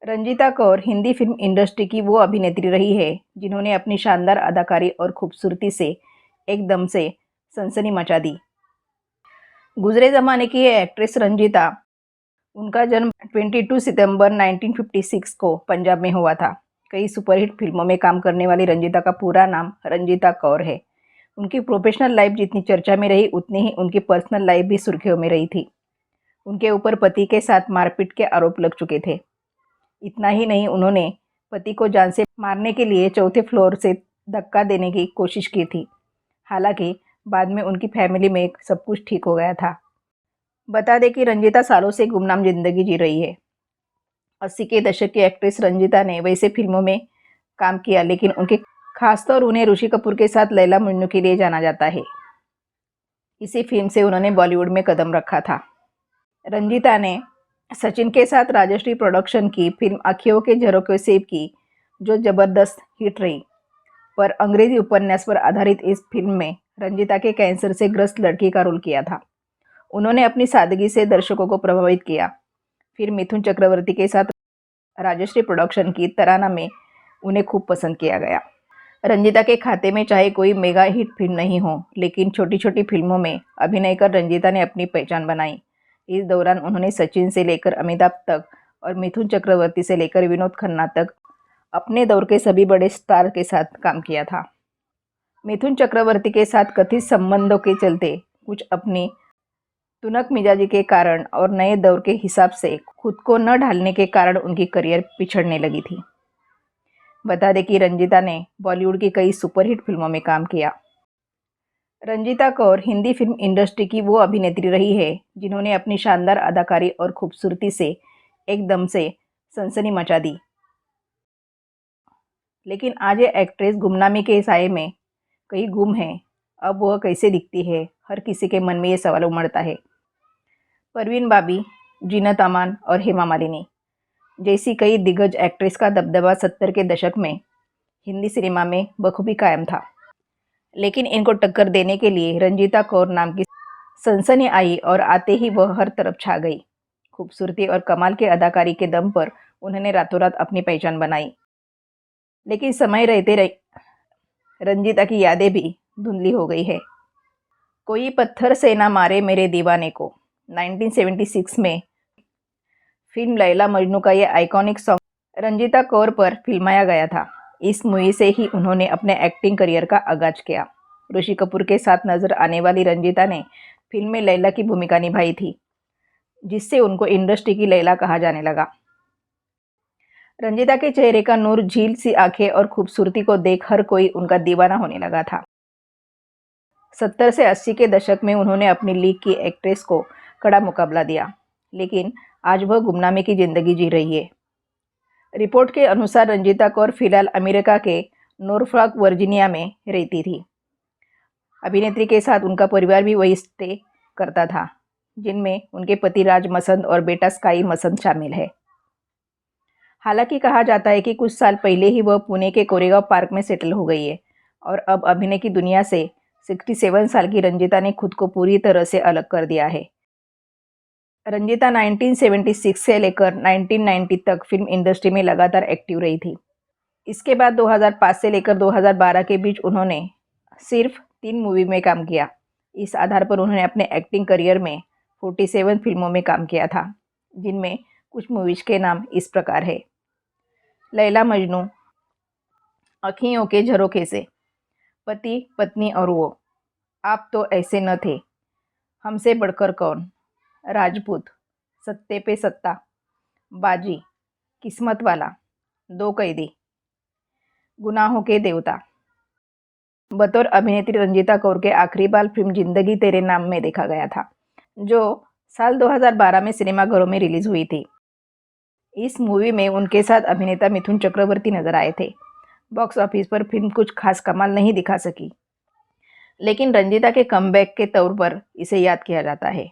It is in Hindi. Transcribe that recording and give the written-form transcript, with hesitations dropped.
रंजीता कौर हिंदी फिल्म इंडस्ट्री की वो अभिनेत्री रही है जिन्होंने अपनी शानदार अदाकारी और खूबसूरती से एकदम से सनसनी मचा दी। गुजरे ज़माने की ये एक्ट्रेस रंजीता, उनका जन्म 22 सितंबर 1956 को पंजाब में हुआ था। कई सुपरहिट फिल्मों में काम करने वाली रंजीता का पूरा नाम रंजीता कौर है। उनकी प्रोफेशनल लाइफ जितनी चर्चा में रही, उतनी ही उनकी पर्सनल लाइफ भी सुर्खियों में रही थी। उनके ऊपर पति के साथ मारपीट के आरोप लग चुके थे। इतना ही नहीं, उन्होंने पति को जान से मारने के लिए चौथे फ्लोर से धक्का देने की कोशिश की थी। हालांकि बाद में उनकी फैमिली में सब कुछ ठीक हो गया था। बता दें कि रंजीता सालों से गुमनाम जिंदगी जी रही है। 80 के दशक की एक्ट्रेस रंजीता ने वैसे फिल्मों में काम किया, लेकिन उनके खासतौर उन्हें ऋषि कपूर के साथ लैला मजनू के लिए जाना जाता है। इसी फिल्म से उन्होंने बॉलीवुड में कदम रखा था। रंजीता ने सचिन के साथ राजश्री प्रोडक्शन की फिल्म आँखियों के झरोखे से की, जो जबरदस्त हिट रही। पर अंग्रेजी उपन्यास पर आधारित इस फिल्म में रंजीता के कैंसर से ग्रस्त लड़की का रोल किया था। उन्होंने अपनी सादगी से दर्शकों को प्रभावित किया। फिर मिथुन चक्रवर्ती के साथ राजश्री प्रोडक्शन की तराना में उन्हें खूब पसंद किया गया। रंजीता के खाते में चाहे कोई मेगा हिट फिल्म नहीं हो, लेकिन छोटी छोटी फिल्मों में अभिनय कर रंजीता ने अपनी पहचान बनाई। इस दौरान उन्होंने सचिन से लेकर अमिताभ तक और मिथुन चक्रवर्ती से लेकर विनोद खन्ना तक अपने दौर के सभी बड़े स्टार के साथ काम किया था। मिथुन चक्रवर्ती के साथ कथित संबंधों के चलते, कुछ अपनी तुनक मिजाजी के कारण और नए दौर के हिसाब से खुद को न ढालने के कारण उनकी करियर पिछड़ने लगी थी। बता दें कि रंजीता ने बॉलीवुड की कई सुपरहिट फिल्मों में काम किया। रंजीता कौर हिंदी फिल्म इंडस्ट्री की वो अभिनेत्री रही है जिन्होंने अपनी शानदार अदाकारी और खूबसूरती से एकदम से सनसनी मचा दी। लेकिन आज ये एक्ट्रेस गुमनामी के साये में कहीं गुम है। अब वह कैसे दिखती है, हर किसी के मन में ये सवाल उमड़ता है। परवीन बाबी, जीनत अमान और हेमा मालिनी जैसी कई दिग्गज एक्ट्रेस का दबदबा 70 के दशक में हिंदी सिनेमा में बखूबी कायम था। लेकिन इनको टक्कर देने के लिए रंजीता कौर नाम की सनसनी आई और आते ही वह हर तरफ छा गई। खूबसूरती और कमाल के अदाकारी के दम पर उन्होंने रातों रात अपनी पहचान बनाई। लेकिन समय रहते रंजीता की यादें भी धुंधली हो गई है। कोई पत्थर से ना मारे मेरे दीवाने को 1976 में फिल्म लैला मजनू का ये आइकॉनिक सॉन्ग रंजीता कौर पर फिल्माया गया था। इस मूवी से ही उन्होंने अपने एक्टिंग करियर का आगाज किया। ऋषि कपूर के साथ नजर आने वाली रंजीता ने फिल्म में लैला की भूमिका निभाई थी, जिससे उनको इंडस्ट्री की लैला कहा जाने लगा। रंजीता के चेहरे का नूर, झील सी आंखें और खूबसूरती को देख हर कोई उनका दीवाना होने लगा था। 70 से 80 के दशक में उन्होंने अपनी लीग की एक्ट्रेस को कड़ा मुकाबला दिया, लेकिन आज वह गुमनामी की जिंदगी जी रही है। रिपोर्ट के अनुसार रंजीता कौर फिलहाल अमेरिका के नॉर्फॉल्क वर्जीनिया में रहती थी। अभिनेत्री के साथ उनका परिवार भी वही स्टे करता था, जिनमें उनके पति राज मसंद और बेटा स्काई मसंद शामिल है। हालांकि कहा जाता है कि कुछ साल पहले ही वह पुणे के कोरेगांव पार्क में सेटल हो गई है और अब अभिनय की दुनिया से 67 साल की रंजीता ने खुद को पूरी तरह से अलग कर दिया है। रंजीता 1976 से लेकर 1990 तक फिल्म इंडस्ट्री में लगातार एक्टिव रही थी। इसके बाद 2005 से लेकर 2012 के बीच उन्होंने सिर्फ 3 मूवी में काम किया। इस आधार पर उन्होंने अपने एक्टिंग करियर में 47 फिल्मों में काम किया था, जिनमें कुछ मूवीज के नाम इस प्रकार है। लैला मजनू, आँखियों के झरोखे से, पति पत्नी और वो, आप तो ऐसे न थे, हमसे बढ़कर कौन, राजपूत, सत्ते पे सत्ता, बाजी, किस्मत वाला, दो कैदी, गुनाहों के देवता। बतौर अभिनेत्री रंजीता कौर के आखिरी बार फिल्म जिंदगी तेरे नाम में देखा गया था, जो साल 2012 में सिनेमाघरों में रिलीज हुई थी। इस मूवी में उनके साथ अभिनेता मिथुन चक्रवर्ती नजर आए थे। बॉक्स ऑफिस पर फिल्म कुछ खास कमाल नहीं दिखा सकी, लेकिन रंजीता के कमबैक के तौर पर इसे याद किया जाता है।